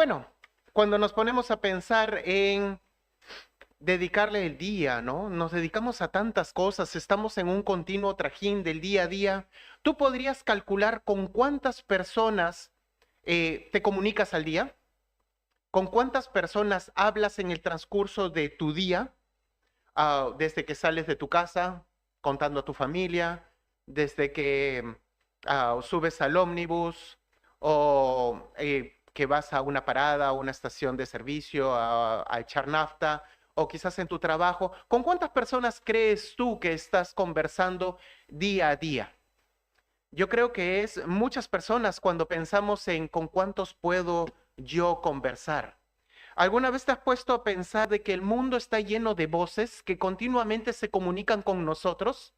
bueno, cuando nos ponemos a pensar en dedicarle el día, ¿no? Nos dedicamos a tantas cosas, estamos en un continuo trajín del día a día. ¿Tú podrías calcular con cuántas personas te comunicas al día? ¿Con cuántas personas hablas en el transcurso de tu día? Desde que sales de tu casa, contando a tu familia, desde que subes al ómnibus o que vas a una parada o una estación de servicio a echar nafta o quizás en tu trabajo. ¿Con cuántas personas crees tú que estás conversando día a día? Yo creo que es muchas personas cuando pensamos en con cuántos puedo yo conversar. ¿Alguna vez te has puesto a pensar de que el mundo está lleno de voces que continuamente se comunican con nosotros?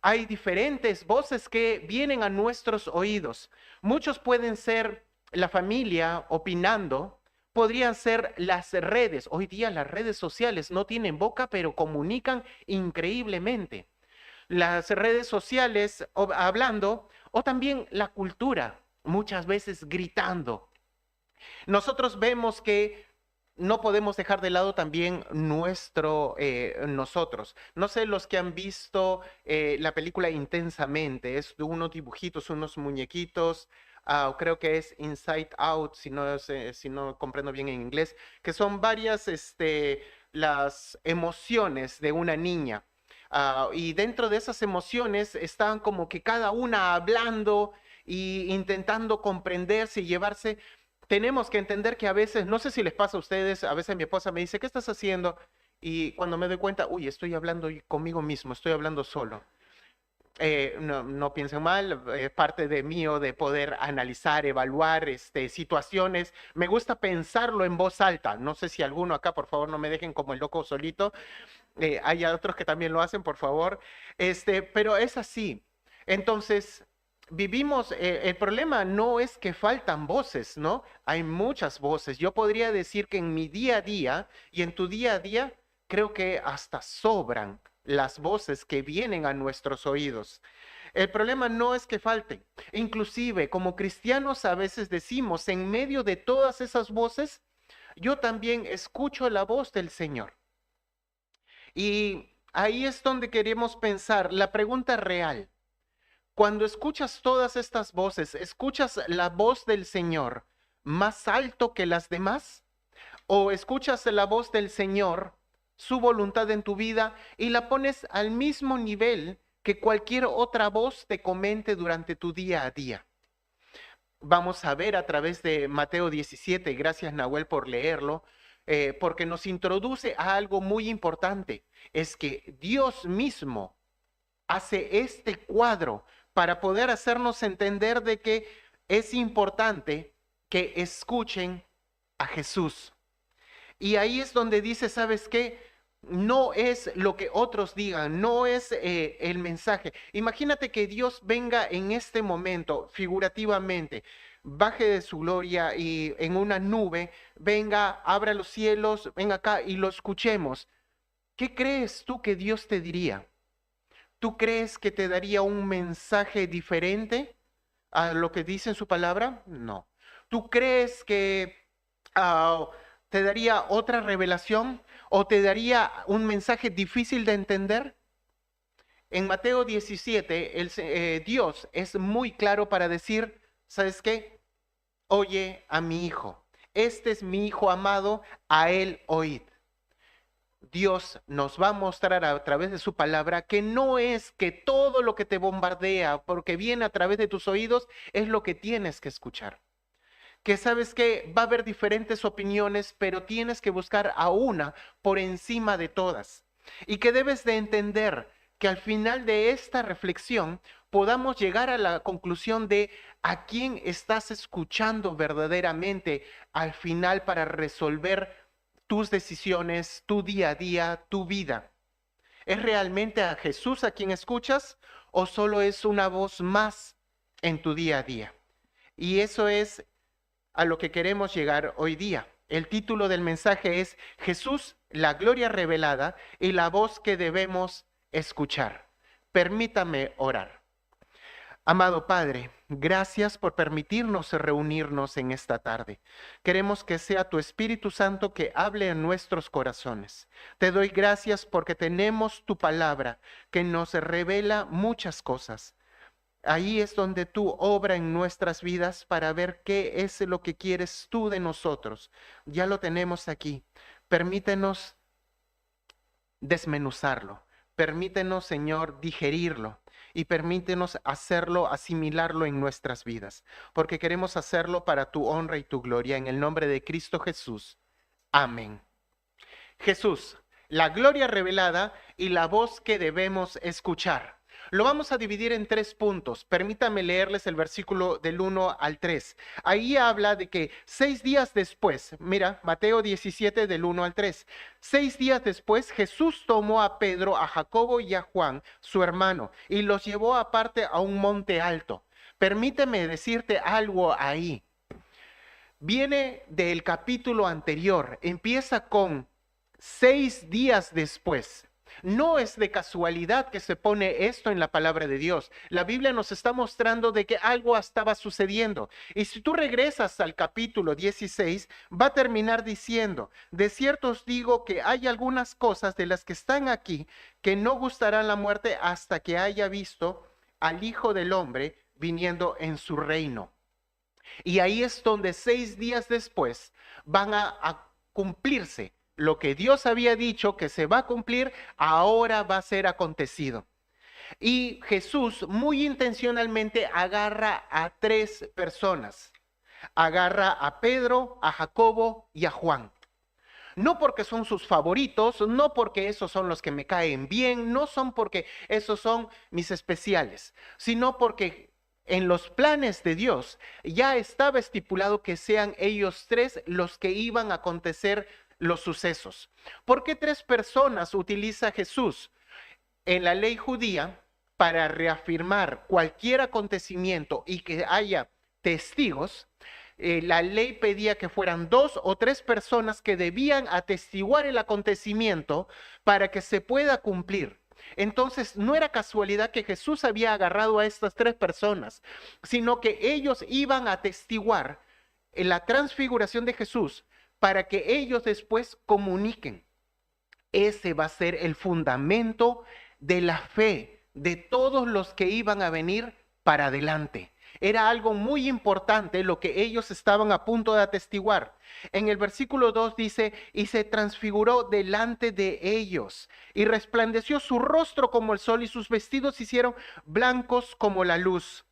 Hay diferentes voces que vienen a nuestros oídos. Muchos pueden ser la familia opinando, podrían ser las redes. Hoy día las redes sociales no tienen boca, pero comunican increíblemente. Las redes sociales hablando o también la cultura, muchas veces gritando. Nosotros vemos que no podemos dejar de lado también nosotros. No sé los que han visto la película Intensamente, es de unos dibujitos, unos muñequitos, creo que es Inside Out, si no comprendo bien en inglés, que son varias las emociones de una niña. Y dentro de esas emociones están como que cada una hablando e intentando comprenderse y llevarse. Tenemos que entender que a veces, no sé si les pasa a ustedes, a veces mi esposa me dice, ¿qué estás haciendo? Y cuando me doy cuenta, uy, estoy hablando conmigo mismo, estoy hablando solo. No, no piensen mal, es parte de mío de poder analizar, evaluar situaciones. Me gusta pensarlo en voz alta. No sé si alguno acá, por favor, no me dejen como el loco solito. Hay otros que también lo hacen, por favor. Pero es así. Entonces, vivimos, el problema no es que faltan voces, ¿no? Hay muchas voces. Yo podría decir que en mi día a día y en tu día a día, creo que hasta sobran las voces que vienen a nuestros oídos. El problema no es que falten. Inclusive, como cristianos a veces decimos, en medio de todas esas voces, yo también escucho la voz del Señor. Y ahí es donde queremos pensar la pregunta real. Cuando escuchas todas estas voces, ¿escuchas la voz del Señor más alto que las demás? ¿O escuchas la voz del Señor, su voluntad en tu vida, y la pones al mismo nivel que cualquier otra voz te comente durante tu día a día? Vamos a ver a través de Mateo 17, gracias Nahuel por leerlo, porque nos introduce a algo muy importante, es que Dios mismo hace este cuadro para poder hacernos entender de que es importante que escuchen a Jesús. Y ahí es donde dice, ¿sabes qué? No es lo que otros digan, no es el mensaje. Imagínate que Dios venga en este momento, figurativamente, baje de su gloria y en una nube, venga, abra los cielos, venga acá y lo escuchemos. ¿Qué crees tú que Dios te diría? ¿Tú crees que te daría un mensaje diferente a lo que dice en su palabra? No. ¿Tú crees que ah, te daría otra revelación o te daría un mensaje difícil de entender? En Mateo 17, Dios es muy claro para decir, ¿sabes qué? Oye a mi hijo. Este es mi hijo amado, a él oíd. Dios nos va a mostrar a través de su palabra que no es que todo lo que te bombardea, porque viene a través de tus oídos, es lo que tienes que escuchar. Que sabes que va a haber diferentes opiniones, pero tienes que buscar a una por encima de todas. Y que debes de entender que al final de esta reflexión podamos llegar a la conclusión de a quién estás escuchando verdaderamente al final para resolver tus decisiones, tu día a día, tu vida. ¿Es realmente a Jesús a quien escuchas o solo es una voz más en tu día a día? Y eso es a lo que queremos llegar hoy día. El título del mensaje es Jesús, la gloria revelada y la voz que debemos escuchar. Permítame orar. Amado Padre, Gracias por permitirnos reunirnos en esta tarde. Queremos que sea tu Espíritu Santo que hable en nuestros corazones. Te doy gracias porque tenemos tu palabra que nos revela muchas cosas. Ahí es donde tú obra en nuestras vidas para ver qué es lo que quieres tú de nosotros. Ya lo tenemos aquí. Permítenos desmenuzarlo. Permítenos, Señor, digerirlo y permítenos hacerlo, asimilarlo en nuestras vidas, porque queremos hacerlo para tu honra y tu gloria. En el nombre de Cristo Jesús. Amén. Jesús, la gloria revelada y la voz que debemos escuchar. Lo vamos a dividir en 3 puntos. Permítame leerles el versículo del 1 al 3. Ahí habla de que 6 días después, mira, Mateo 17 del 1 al 3. 6 días después, Jesús tomó a Pedro, a Jacobo y a Juan, su hermano, y los llevó aparte a un monte alto. Permíteme decirte algo ahí. Viene del capítulo anterior, empieza con 6 días después. No es de casualidad que se pone esto en la palabra de Dios. La Biblia nos está mostrando de que algo estaba sucediendo. Y si tú regresas al capítulo 16, va a terminar diciendo, de cierto os digo que hay algunas cosas de las que están aquí que no gustarán la muerte hasta que haya visto al Hijo del Hombre viniendo en su reino. Y ahí es donde 6 días después van a cumplirse lo que Dios había dicho que se va a cumplir, ahora va a ser acontecido. Y Jesús muy intencionalmente agarra a 3 personas. Agarra a Pedro, a Jacobo y a Juan. No porque son sus favoritos, no porque esos son los que me caen bien, no son porque esos son mis especiales, sino porque en los planes de Dios ya estaba estipulado que sean ellos 3 los que iban a acontecer los sucesos. ¿Por qué 3 personas utiliza Jesús en la ley judía para reafirmar cualquier acontecimiento y que haya testigos? La ley pedía que fueran 2 o 3 personas que debían atestiguar el acontecimiento para que se pueda cumplir. Entonces no era casualidad que Jesús había agarrado a estas 3 personas, sino que ellos iban a atestiguar la transfiguración de Jesús para que ellos después comuniquen. Ese va a ser el fundamento de la fe de todos los que iban a venir para adelante. Era algo muy importante lo que ellos estaban a punto de atestiguar. En el versículo 2 dice, y se transfiguró delante de ellos, y resplandeció su rostro como el sol, y sus vestidos se hicieron blancos como la luz.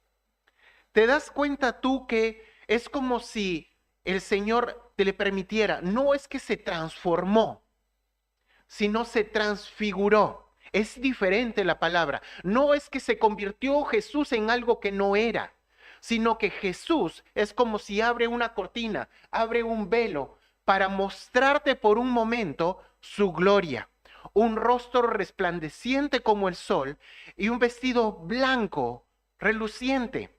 ¿Te das cuenta tú que es como si el Señor te le permitiera? No es que se transformó, sino se transfiguró. Es diferente la palabra. No es que se convirtió Jesús en algo que no era, sino que Jesús es como si abre una cortina, abre un velo para mostrarte por un momento su gloria. Un rostro resplandeciente como el sol y un vestido blanco, reluciente.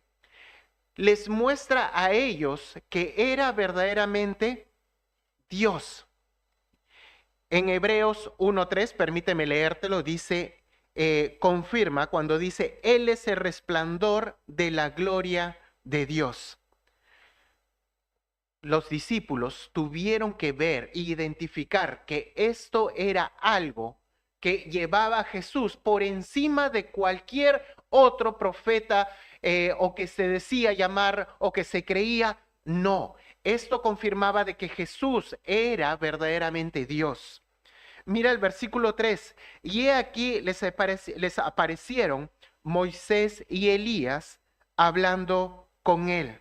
Les muestra a ellos que era verdaderamente Dios. En Hebreos 1:3, permíteme leértelo, dice, confirma cuando dice, Él es el resplandor de la gloria de Dios. Los discípulos tuvieron que ver e identificar que esto era algo que llevaba a Jesús por encima de cualquier otro profeta o que se decía llamar o que se creía. No, esto confirmaba de que Jesús era verdaderamente Dios. Mira el versículo 3. Y he aquí les aparecieron Moisés y Elías hablando con él.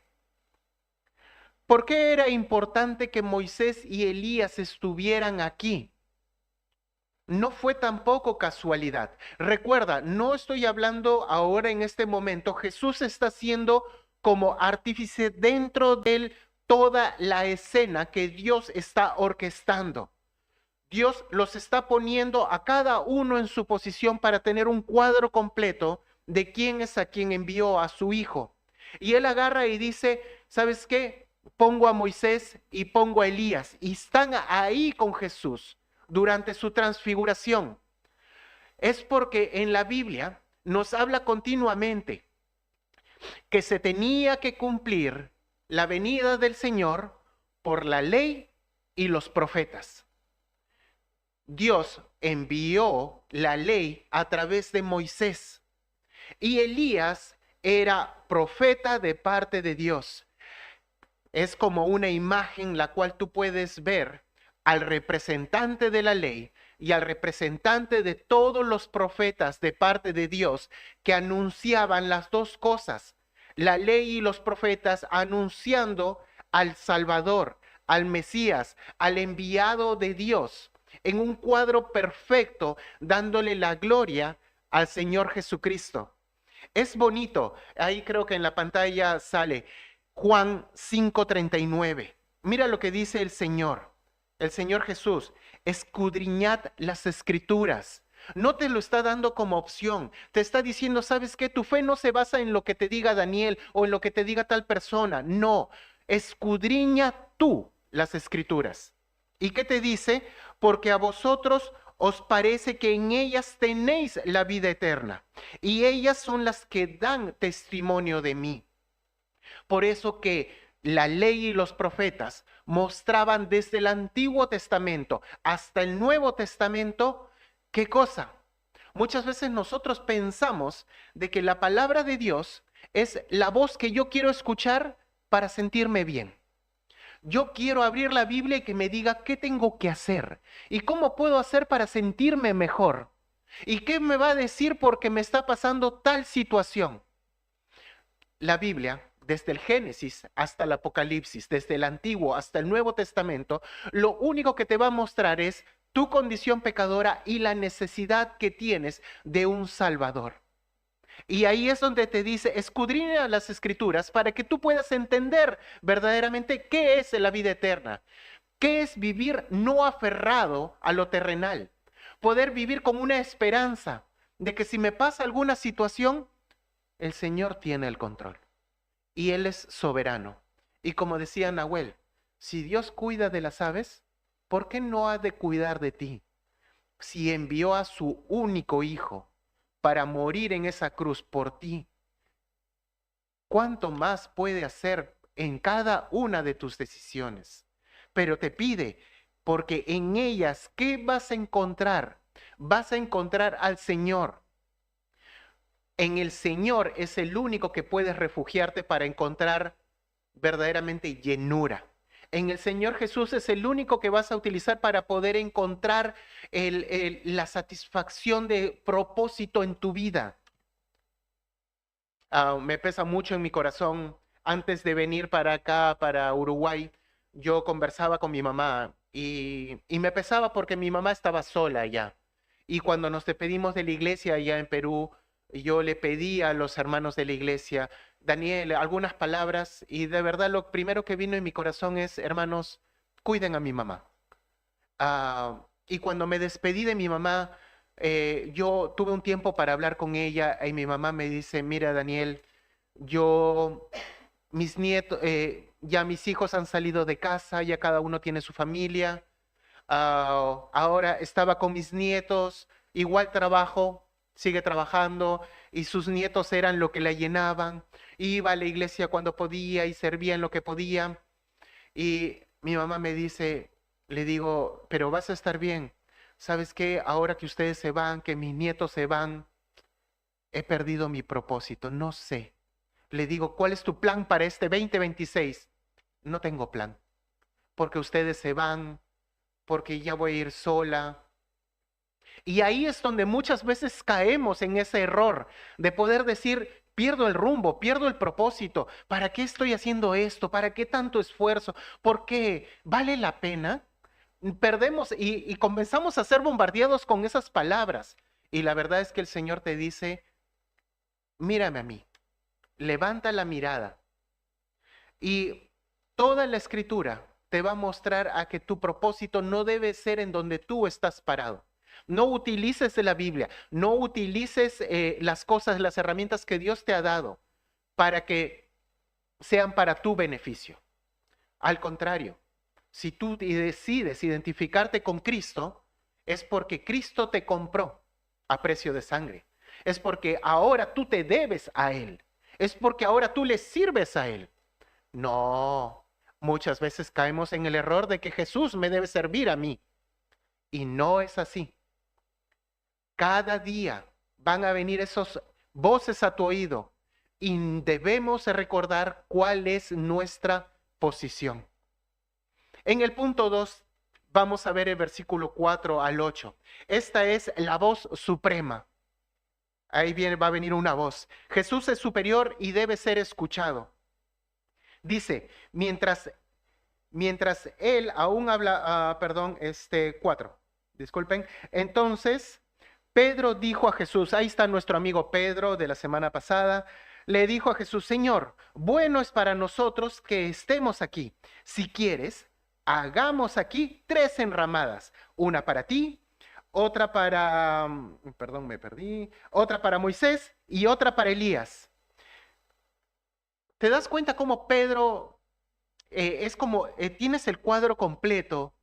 ¿Por qué era importante que Moisés y Elías estuvieran aquí? No fue tampoco casualidad. Recuerda, no estoy hablando ahora en este momento. Jesús está siendo como artífice dentro de toda la escena que Dios está orquestando. Dios los está poniendo a cada uno en su posición para tener un cuadro completo de quién es a quien envió a su hijo. Y él agarra y dice, ¿sabes qué? Pongo a Moisés y pongo a Elías. Y están ahí con Jesús durante su transfiguración. Es porque en la Biblia nos habla continuamente que se tenía que cumplir la venida del Señor por la ley y los profetas. Dios envió la ley a través de Moisés y Elías era profeta de parte de Dios. Es como una imagen la cual tú puedes ver al representante de la ley y al representante de todos los profetas de parte de Dios que anunciaban las dos cosas, la ley y los profetas anunciando al Salvador, al Mesías, al enviado de Dios, en un cuadro perfecto, dándole la gloria al Señor Jesucristo. Es bonito, ahí creo que en la pantalla sale Juan 5:39. Mira lo que dice el Señor Jesús: escudriñad las escrituras. No te lo está dando como opción, te está diciendo, ¿sabes qué? Tu fe no se basa en lo que te diga Daniel o en lo que te diga tal persona, no, escudriña tú las escrituras. ¿Y qué te dice? Porque a vosotros os parece que en ellas tenéis la vida eterna, y ellas son las que dan testimonio de mí. Por eso que la ley y los profetas mostraban desde el Antiguo Testamento hasta el Nuevo Testamento, ¿qué cosa? Muchas veces nosotros pensamos de que la palabra de Dios es la voz que yo quiero escuchar para sentirme bien. Yo quiero abrir la Biblia y que me diga qué tengo que hacer y cómo puedo hacer para sentirme mejor. ¿Y qué me va a decir porque me está pasando tal situación? La Biblia, desde el Génesis hasta el Apocalipsis, desde el Antiguo hasta el Nuevo Testamento, lo único que te va a mostrar es tu condición pecadora y la necesidad que tienes de un Salvador. Y ahí es donde te dice, escudriña las Escrituras para que tú puedas entender verdaderamente qué es la vida eterna, qué es vivir no aferrado a lo terrenal, poder vivir con una esperanza de que si me pasa alguna situación, el Señor tiene el control y Él es soberano. Y como decía Nahuel, si Dios cuida de las aves, ¿por qué no ha de cuidar de ti? Si envió a su único hijo para morir en esa cruz por ti, ¿cuánto más puede hacer en cada una de tus decisiones? Pero te pide, porque en ellas, ¿qué vas a encontrar? Vas a encontrar al Señor. En el Señor es el único que puedes refugiarte para encontrar verdaderamente llenura. En el Señor Jesús es el único que vas a utilizar para poder encontrar la satisfacción de propósito en tu vida. Me pesa mucho en mi corazón. Antes de venir para acá, para Uruguay, yo conversaba con mi mamá y me pesaba porque mi mamá estaba sola allá. Y cuando nos despedimos de la iglesia allá en Perú, yo le pedí a los hermanos de la iglesia, Daniel, algunas palabras, y de verdad lo primero que vino en mi corazón es, hermanos, cuiden a mi mamá. Y cuando me despedí de mi mamá, yo tuve un tiempo para hablar con ella y mi mamá me dice, mira Daniel, yo, mis nietos, ya mis hijos han salido de casa, ya cada uno tiene su familia. Ahora estaba con mis nietos, igual trabajo, sigue trabajando y sus nietos eran lo que la llenaban. Iba a la iglesia cuando podía y servía en lo que podía. Y mi mamá me dice, le digo, pero vas a estar bien. ¿Sabes qué? Ahora que ustedes se van, que mis nietos se van, he perdido mi propósito, no sé. Le digo, ¿cuál es tu plan para este 2026? No tengo plan, porque ustedes se van, porque ya voy a ir sola. Y ahí es donde muchas veces caemos en ese error de poder decir, pierdo el rumbo, pierdo el propósito. ¿Para qué estoy haciendo esto? ¿Para qué tanto esfuerzo? ¿Por qué? ¿Vale la pena? Perdemos y comenzamos a ser bombardeados con esas palabras. Y la verdad es que el Señor te dice, mírame a mí, levanta la mirada. Y toda la escritura te va a mostrar a que tu propósito no debe ser en donde tú estás parado. No utilices la Biblia, no utilices las cosas, las herramientas que Dios te ha dado para que sean para tu beneficio. Al contrario, si tú decides identificarte con Cristo, es porque Cristo te compró a precio de sangre. Es porque ahora tú te debes a Él. es porque ahora tú le sirves a Él. No, muchas veces caemos en el error de que Jesús me debe servir a mí. Y no es así. Cada día van a venir esas voces a tu oído y debemos recordar cuál es nuestra posición. En el punto 2 vamos a ver el versículo 4 al 8. Esta es la voz suprema. Ahí va a venir una voz. Jesús es superior y debe ser escuchado. Dice, mientras él aún habla, 4, disculpen. Entonces, Pedro dijo a Jesús, ahí está nuestro amigo Pedro de la semana pasada, le dijo a Jesús, Señor, bueno es para nosotros que estemos aquí. Si quieres, hagamos aquí 3 enramadas, una para ti, otra para, otra para Moisés y otra para Elías. ¿Te das cuenta cómo Pedro es como, tienes el cuadro completo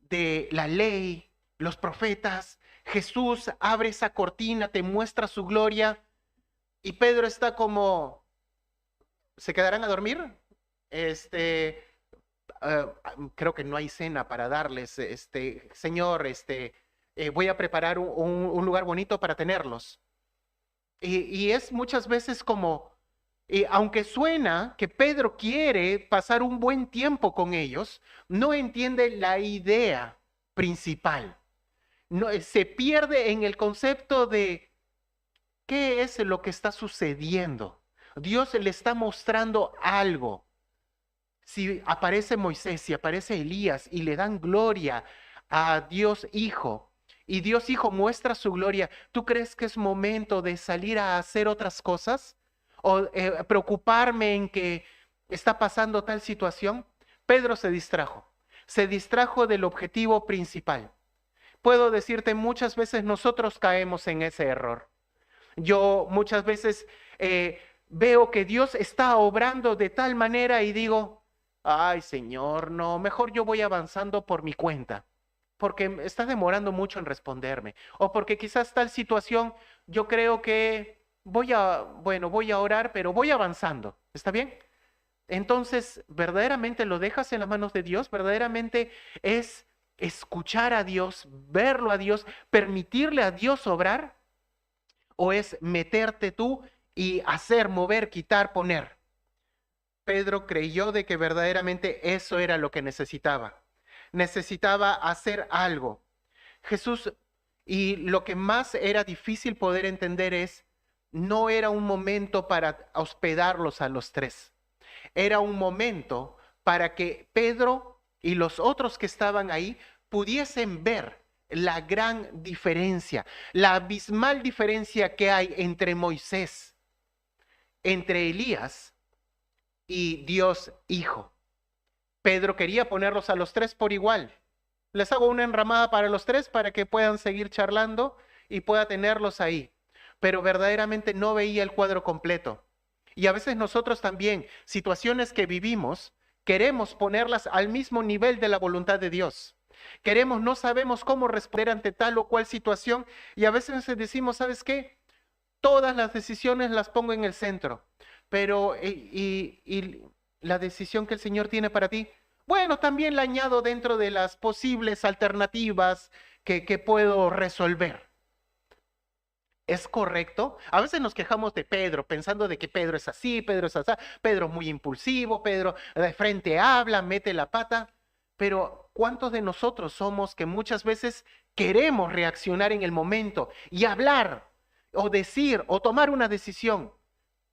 de la ley, los profetas, Jesús abre esa cortina, te muestra su gloria y Pedro está como, ¿se quedarán a dormir? Creo que no hay cena para darles, Señor, voy a preparar un lugar bonito para tenerlos. Y es muchas veces como, aunque suena que Pedro quiere pasar un buen tiempo con ellos, no entiende la idea principal. No, se pierde en el concepto de qué es lo que está sucediendo. Dios le está mostrando algo. Si aparece Moisés, si aparece Elías y le dan gloria a Dios Hijo, y Dios Hijo muestra su gloria, ¿tú crees que es momento de salir a hacer otras cosas? ¿O preocuparme en que está pasando tal situación? Pedro se distrajo del objetivo principal. Puedo decirte, muchas veces nosotros caemos en ese error. Yo muchas veces veo que Dios está obrando de tal manera y digo, ay Señor, no, mejor yo voy avanzando por mi cuenta, porque está demorando mucho en responderme, o porque quizás tal situación yo creo que voy a orar, pero voy avanzando, ¿está bien? Entonces, ¿verdaderamente lo dejas en las manos de Dios? ¿Verdaderamente es escuchar a Dios, verlo a Dios, permitirle a Dios obrar? ¿O es meterte tú y hacer, mover, quitar, poner? Pedro creyó de que verdaderamente eso era lo que necesitaba. Necesitaba hacer algo. Jesús, y lo que más era difícil poder entender es, no era un momento para hospedarlos a los 3. Era un momento para que Pedro y los otros que estaban ahí pudiesen ver la gran diferencia, la abismal diferencia que hay entre Moisés, entre Elías y Dios Hijo. Pedro quería ponerlos a los 3 por igual. Les hago una enramada para los 3 para que puedan seguir charlando y pueda tenerlos ahí. Pero verdaderamente no veía el cuadro completo. Y a veces nosotros también, situaciones que vivimos, queremos ponerlas al mismo nivel de la voluntad de Dios. No sabemos cómo responder ante tal o cual situación y a veces decimos, ¿sabes qué? Todas las decisiones las pongo en el centro, pero y la decisión que el Señor tiene para ti, bueno, también la añado dentro de las posibles alternativas que puedo resolver. ¿Es correcto? A veces nos quejamos de Pedro, pensando de que Pedro es así, Pedro es así, Pedro es muy impulsivo, Pedro de frente habla, mete la pata, pero ¿cuántos de nosotros somos que muchas veces queremos reaccionar en el momento y hablar o decir o tomar una decisión?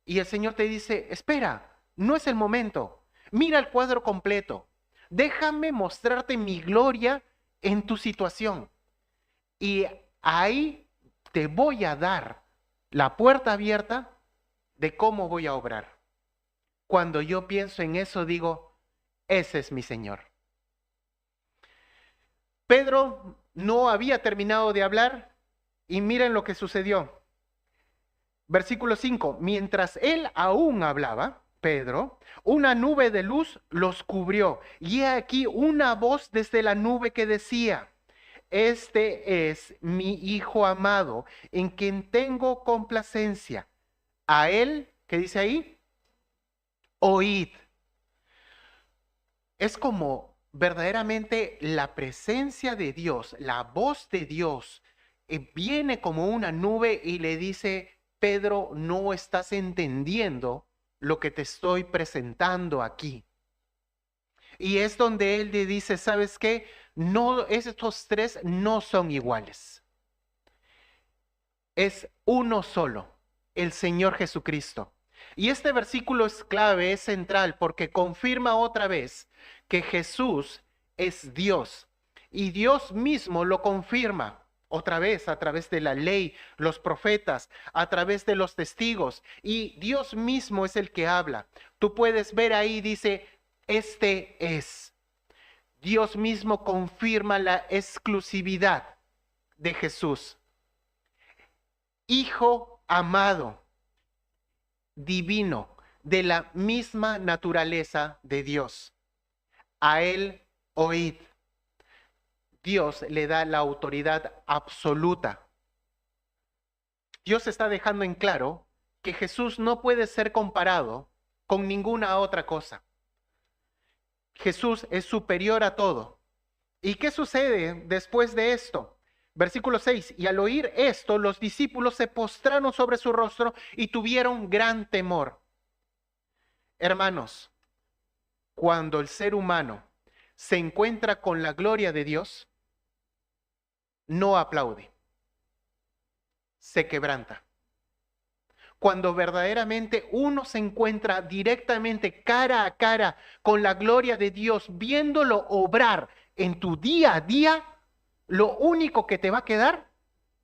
Y el Señor te dice, espera, no es el momento, mira el cuadro completo, déjame mostrarte mi gloria en tu situación. Y ahí te voy a dar la puerta abierta de cómo voy a obrar. Cuando yo pienso en eso, digo, ese es mi Señor. Pedro no había terminado de hablar y miren lo que sucedió. Versículo 5, mientras él aún hablaba, Pedro, una nube de luz los cubrió. Y he aquí una voz desde la nube que decía, este es mi Hijo amado, en quien tengo complacencia. A él ¿Qué dice ahí? Oíd. Es como verdaderamente la presencia de Dios, la voz de Dios, viene como una nube y le dice, Pedro, no estás entendiendo lo que te estoy presentando aquí. Y es donde él le dice, ¿sabes qué? No, estos tres no son iguales. Es uno solo, el Señor Jesucristo. Y este versículo es clave, es central, porque confirma otra vez que Jesús es Dios. Y Dios mismo lo confirma otra vez a través de la ley, los profetas, a través de los testigos. Y Dios mismo es el que habla. Tú puedes ver ahí, dice, este es. Dios mismo confirma la exclusividad de Jesús. Hijo amado, divino, de la misma naturaleza de Dios. A él oíd. Dios le da la autoridad absoluta. Dios está dejando en claro que Jesús no puede ser comparado con ninguna otra cosa. Jesús es superior a todo. ¿Y qué sucede después de esto? Versículo 6, y al oír esto, los discípulos se postraron sobre su rostro y tuvieron gran temor. Hermanos, cuando el ser humano se encuentra con la gloria de Dios, no aplaude, se quebranta. Cuando verdaderamente uno se encuentra directamente cara a cara con la gloria de Dios, viéndolo obrar en tu día a día, lo único que te va a quedar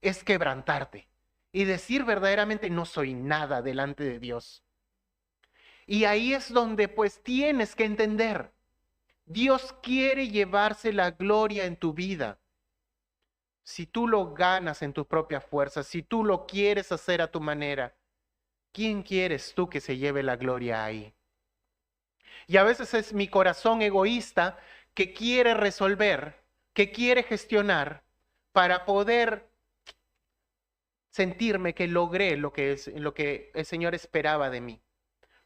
es quebrantarte y decir verdaderamente no soy nada delante de Dios. Y ahí es donde pues tienes que entender, Dios quiere llevarse la gloria en tu vida. Si tú lo ganas en tu propia fuerza, si tú lo quieres hacer a tu manera, ¿quién quieres tú que se lleve la gloria ahí? Y a veces es mi corazón egoísta que quiere resolver, que quiere gestionar para poder sentirme que logré lo que el Señor esperaba de mí.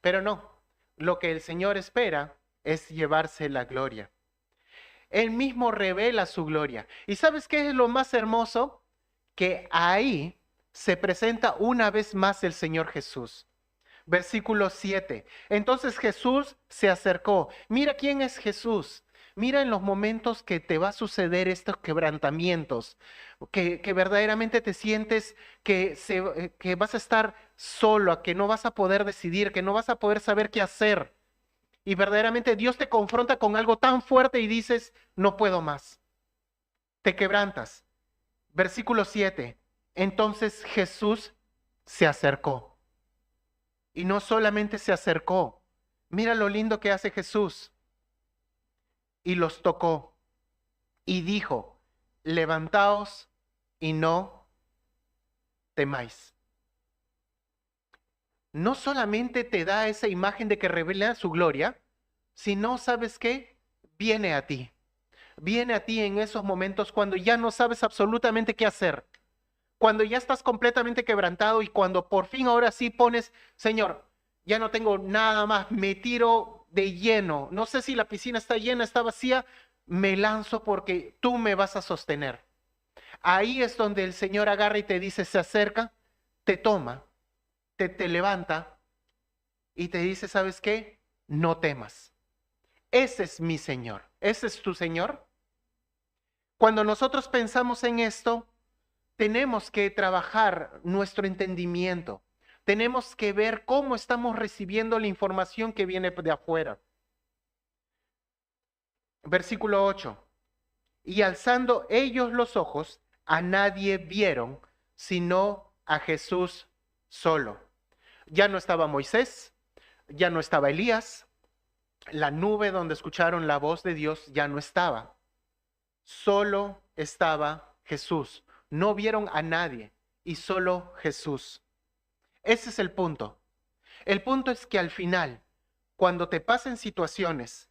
Pero no, lo que el Señor espera es llevarse la gloria. Él mismo revela su gloria. ¿Y sabes qué es lo más hermoso? Que ahí se presenta una vez más el Señor Jesús. Versículo 7. Entonces Jesús se acercó. Mira quién es Jesús. Mira en los momentos que te va a suceder estos quebrantamientos, que verdaderamente te sientes que vas a estar solo, que no vas a poder decidir, que no vas a poder saber qué hacer. Y verdaderamente Dios te confronta con algo tan fuerte y dices, no puedo más. Te quebrantas. Versículo 7. Entonces Jesús se acercó. Y no solamente se acercó. Mira lo lindo que hace Jesús. Y los tocó. Y dijo, levantaos y no temáis. No solamente te da esa imagen de que revela su gloria, sino, ¿sabes qué? Viene a ti. Viene a ti en esos momentos cuando ya no sabes absolutamente qué hacer. Cuando ya estás completamente quebrantado y cuando por fin ahora sí pones, Señor, ya no tengo nada más, me tiro de lleno. No sé si la piscina está llena, está vacía, me lanzo porque tú me vas a sostener. Ahí es donde el Señor agarra y te dice, se acerca, te toma, te levanta y te dice, ¿sabes qué? No temas. Ese es mi Señor. ¿Ese es tu Señor? Cuando nosotros pensamos en esto, tenemos que trabajar nuestro entendimiento. Tenemos que ver cómo estamos recibiendo la información que viene de afuera. Versículo 8. Y alzando ellos los ojos, a nadie vieron, sino a Jesús solo. Ya no estaba Moisés, ya no estaba Elías, la nube donde escucharon la voz de Dios ya no estaba. Solo estaba Jesús. No vieron a nadie y solo Jesús. Ese es el punto. El punto es que al final, cuando te pasen situaciones,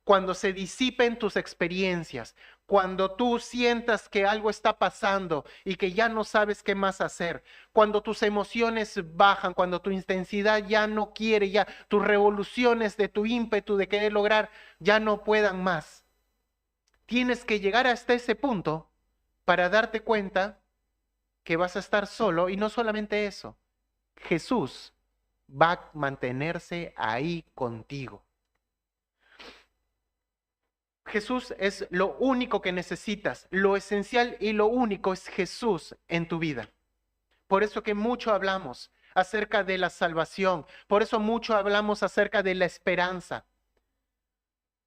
cuando se disipen tus experiencias, Cuando tú sientas que algo está pasando y que ya no sabes qué más hacer, cuando tus emociones bajan, cuando tu intensidad ya no quiere, ya tus revoluciones de tu ímpetu de querer lograr ya no puedan más. Tienes que llegar hasta ese punto para darte cuenta que vas a estar solo, y no solamente eso, Jesús va a mantenerse ahí contigo. Jesús es lo único que necesitas, lo esencial y lo único es Jesús en tu vida. Por eso que mucho hablamos acerca de la salvación, por eso mucho hablamos acerca de la esperanza.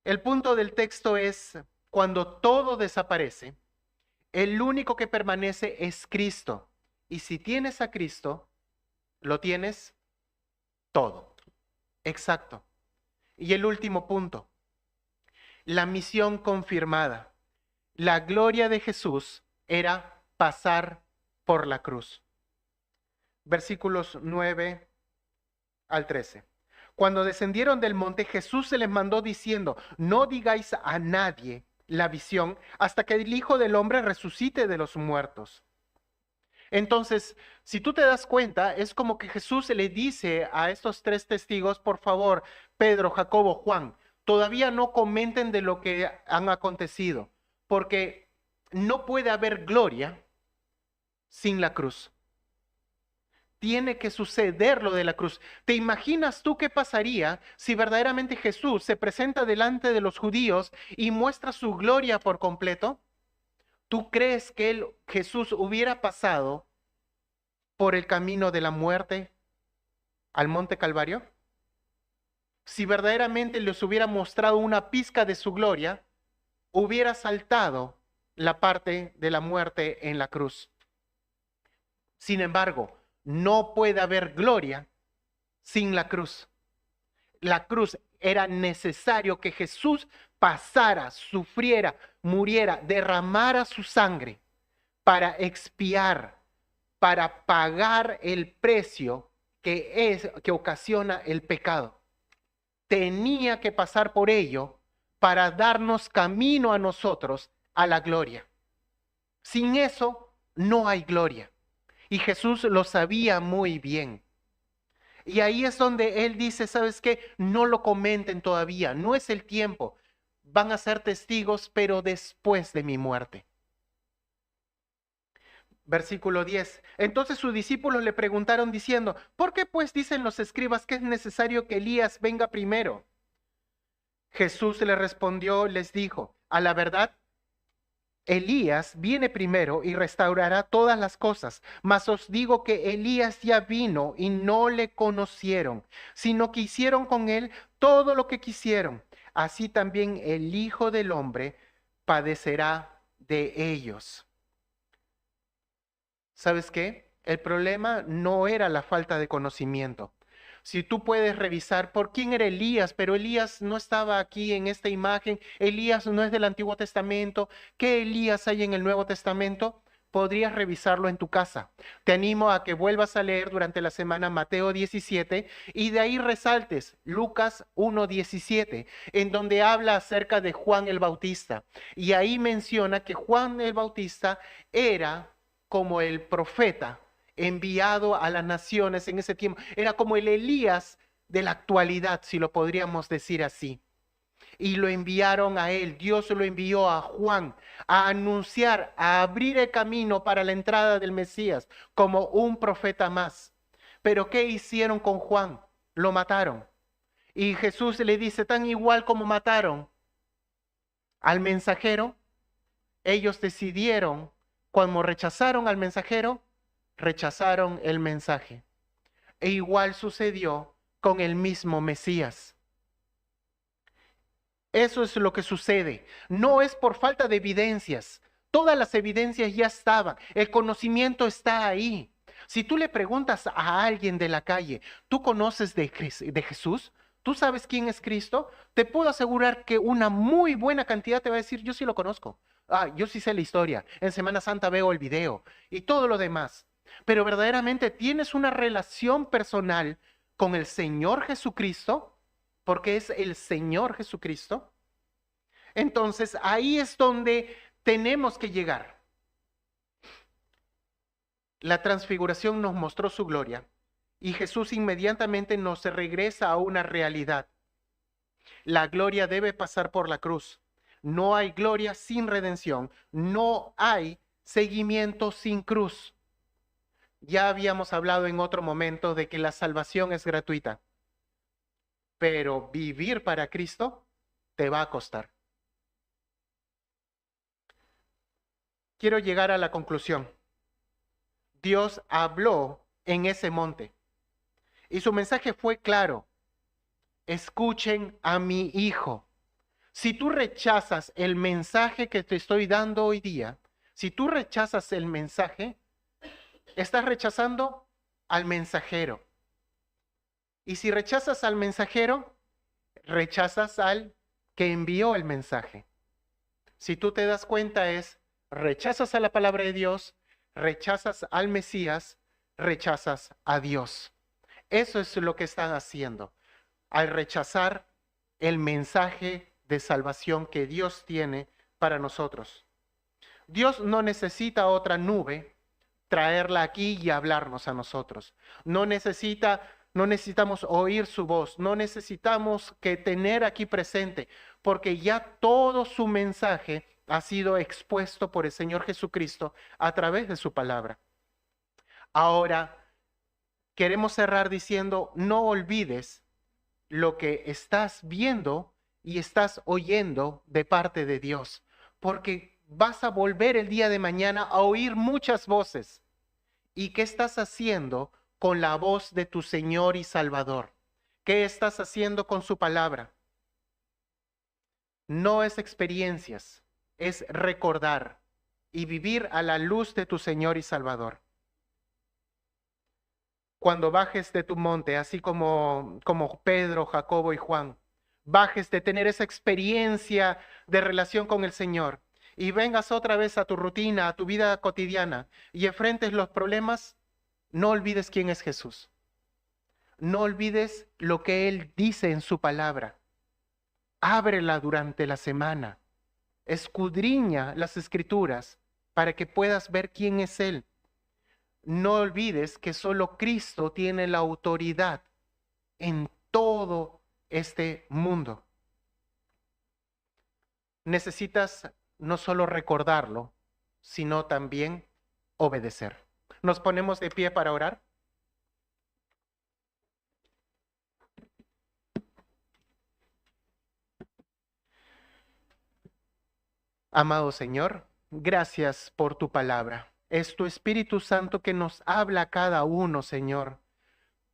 El punto del texto es, cuando todo desaparece, el único que permanece es Cristo. Y si tienes a Cristo, lo tienes todo. Exacto. Y el último punto, la misión confirmada. La gloria de Jesús era pasar por la cruz. Versículos 9 al 13. Cuando descendieron del monte, Jesús se les mandó diciendo, no digáis a nadie la visión hasta que el Hijo del Hombre resucite de los muertos. Entonces, si tú te das cuenta, es como que Jesús le dice a estos tres testigos, por favor, Pedro, Jacobo, Juan, todavía no comenten de lo que han acontecido, porque no puede haber gloria sin la cruz. Tiene que suceder lo de la cruz. ¿Te imaginas tú qué pasaría si verdaderamente Jesús se presenta delante de los judíos y muestra su gloria por completo? ¿Tú crees que Jesús hubiera pasado por el camino de la muerte al monte Calvario? Si verdaderamente les hubiera mostrado una pizca de su gloria, hubiera saltado la parte de la muerte en la cruz. Sin embargo, no puede haber gloria sin la cruz. La cruz era necesario que Jesús pasara, sufriera, muriera, derramara su sangre para expiar, para pagar el precio que ocasiona el pecado. Tenía que pasar por ello para darnos camino a nosotros a la gloria. Sin eso no hay gloria. Y Jesús lo sabía muy bien. Y ahí es donde él dice, ¿sabes qué? No lo comenten todavía, no es el tiempo. Van a ser testigos, pero después de mi muerte. Versículo 10. Entonces sus discípulos le preguntaron diciendo, ¿por qué pues dicen los escribas que es necesario que Elías venga primero? Jesús le respondió, les dijo, a la verdad, Elías viene primero y restaurará todas las cosas, mas os digo que Elías ya vino y no le conocieron, sino que hicieron con él todo lo que quisieron. Así también el Hijo del Hombre padecerá de ellos. ¿Sabes qué? El problema no era la falta de conocimiento. Si tú puedes revisar por quién era Elías, pero Elías no estaba aquí en esta imagen, Elías no es del Antiguo Testamento, ¿qué Elías hay en el Nuevo Testamento? Podrías revisarlo en tu casa. Te animo a que vuelvas a leer durante la semana Mateo 17 y de ahí resaltes Lucas 1:17, en donde habla acerca de Juan el Bautista. Y ahí menciona que Juan el Bautista era como el profeta enviado a las naciones en ese tiempo. Era como el Elías de la actualidad, si lo podríamos decir así. Y lo enviaron a él, Dios lo envió a Juan a anunciar, a abrir el camino para la entrada del Mesías como un profeta más. Pero ¿qué hicieron con Juan? Lo mataron. Y Jesús le dice, tan igual como mataron al mensajero, ellos decidieron, cuando rechazaron al mensajero, rechazaron el mensaje. E igual sucedió con el mismo Mesías. Eso es lo que sucede. No es por falta de evidencias. Todas las evidencias ya estaban. El conocimiento está ahí. Si tú le preguntas a alguien de la calle, ¿tú conoces de Jesús? ¿Tú sabes quién es Cristo? Te puedo asegurar que una muy buena cantidad te va a decir, yo sí lo conozco. Yo sí sé la historia. En Semana Santa veo el video y todo lo demás. Pero verdaderamente tienes una relación personal con el Señor Jesucristo, porque es el Señor Jesucristo. Entonces ahí es donde Tenemos que llegar. La transfiguración nos mostró su gloria y Jesús inmediatamente nos regresa a una realidad. La gloria debe pasar por la cruz. No hay gloria sin redención. No hay seguimiento sin cruz. Ya habíamos hablado en otro momento de que la salvación es gratuita, pero vivir para Cristo te va a costar. Quiero llegar a la conclusión. Dios habló en ese monte y su mensaje fue claro. Escuchen a mi hijo. Si tú rechazas el mensaje que te estoy dando hoy día, si tú rechazas el mensaje, estás rechazando al mensajero. Y si rechazas al mensajero, rechazas al que envió el mensaje. Si tú te das cuenta es, rechazas a la palabra de Dios, rechazas al Mesías, rechazas a Dios. Eso es lo que están haciendo al rechazar el mensaje de salvación que Dios tiene para nosotros. Dios no necesita otra nube, traerla aquí y hablarnos a nosotros. No necesitamos oír su voz, no necesitamos que tener aquí presente, porque ya todo su mensaje ha sido expuesto por el Señor Jesucristo a través de su palabra. Ahora, queremos cerrar diciendo, no olvides lo que estás viendo y estás oyendo de parte de Dios, porque vas a volver el día de mañana a oír muchas voces. ¿Y qué estás haciendo con la voz de tu Señor y Salvador? ¿Qué estás haciendo con su palabra? No es experiencias, es recordar y vivir a la luz de tu Señor y Salvador. Cuando bajes de tu monte, así como Pedro, Jacobo y Juan, bajes de tener esa experiencia de relación con el Señor y vengas otra vez a tu rutina, a tu vida cotidiana y enfrentes los problemas, no olvides quién es Jesús. No olvides lo que Él dice en su palabra. Ábrela durante la semana. Escudriña las escrituras para que puedas ver quién es Él. No olvides que solo Cristo tiene la autoridad en todo este mundo. Necesitas no solo recordarlo, sino también obedecer. Nos ponemos de pie para orar. Amado Señor, gracias por tu palabra. Es tu Espíritu Santo que nos habla a cada uno, Señor.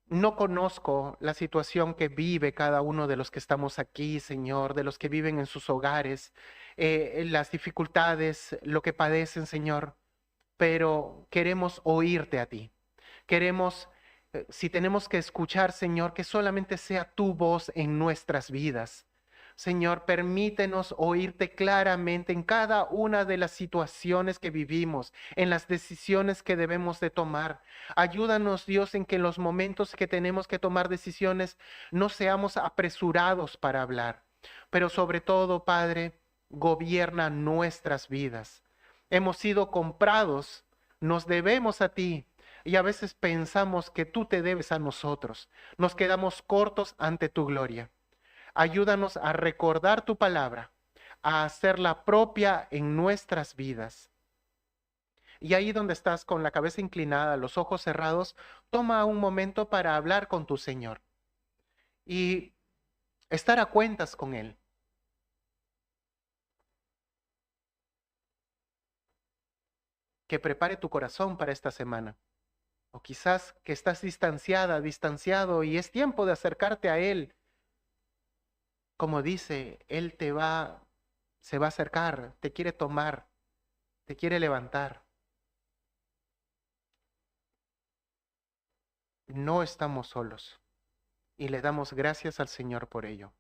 No conozco la situación que vive cada uno de los que estamos aquí, Señor, de los que viven en sus hogares, las dificultades, lo que padecen, Señor, pero queremos oírte a ti. Queremos, si tenemos que escuchar, Señor, que solamente sea tu voz en nuestras vidas. Señor, permítenos oírte claramente en cada una de las situaciones que vivimos, en las decisiones que debemos de tomar. Ayúdanos, Dios, en que en los momentos que tenemos que tomar decisiones no seamos apresurados para hablar. Pero sobre todo, Padre, gobierna nuestras vidas. Hemos sido comprados, nos debemos a ti. Y a veces pensamos que tú te debes a nosotros. Nos quedamos cortos ante tu gloria. Ayúdanos a recordar tu palabra, a hacerla propia en nuestras vidas. Y ahí donde estás con la cabeza inclinada, los ojos cerrados, toma un momento para hablar con tu Señor y estar a cuentas con Él. Que prepare tu corazón para esta semana. O quizás que estás distanciada, distanciado y es tiempo de acercarte a Él. Como dice, Él se va a acercar, te quiere tomar, te quiere levantar. No estamos solos y le damos gracias al Señor por ello.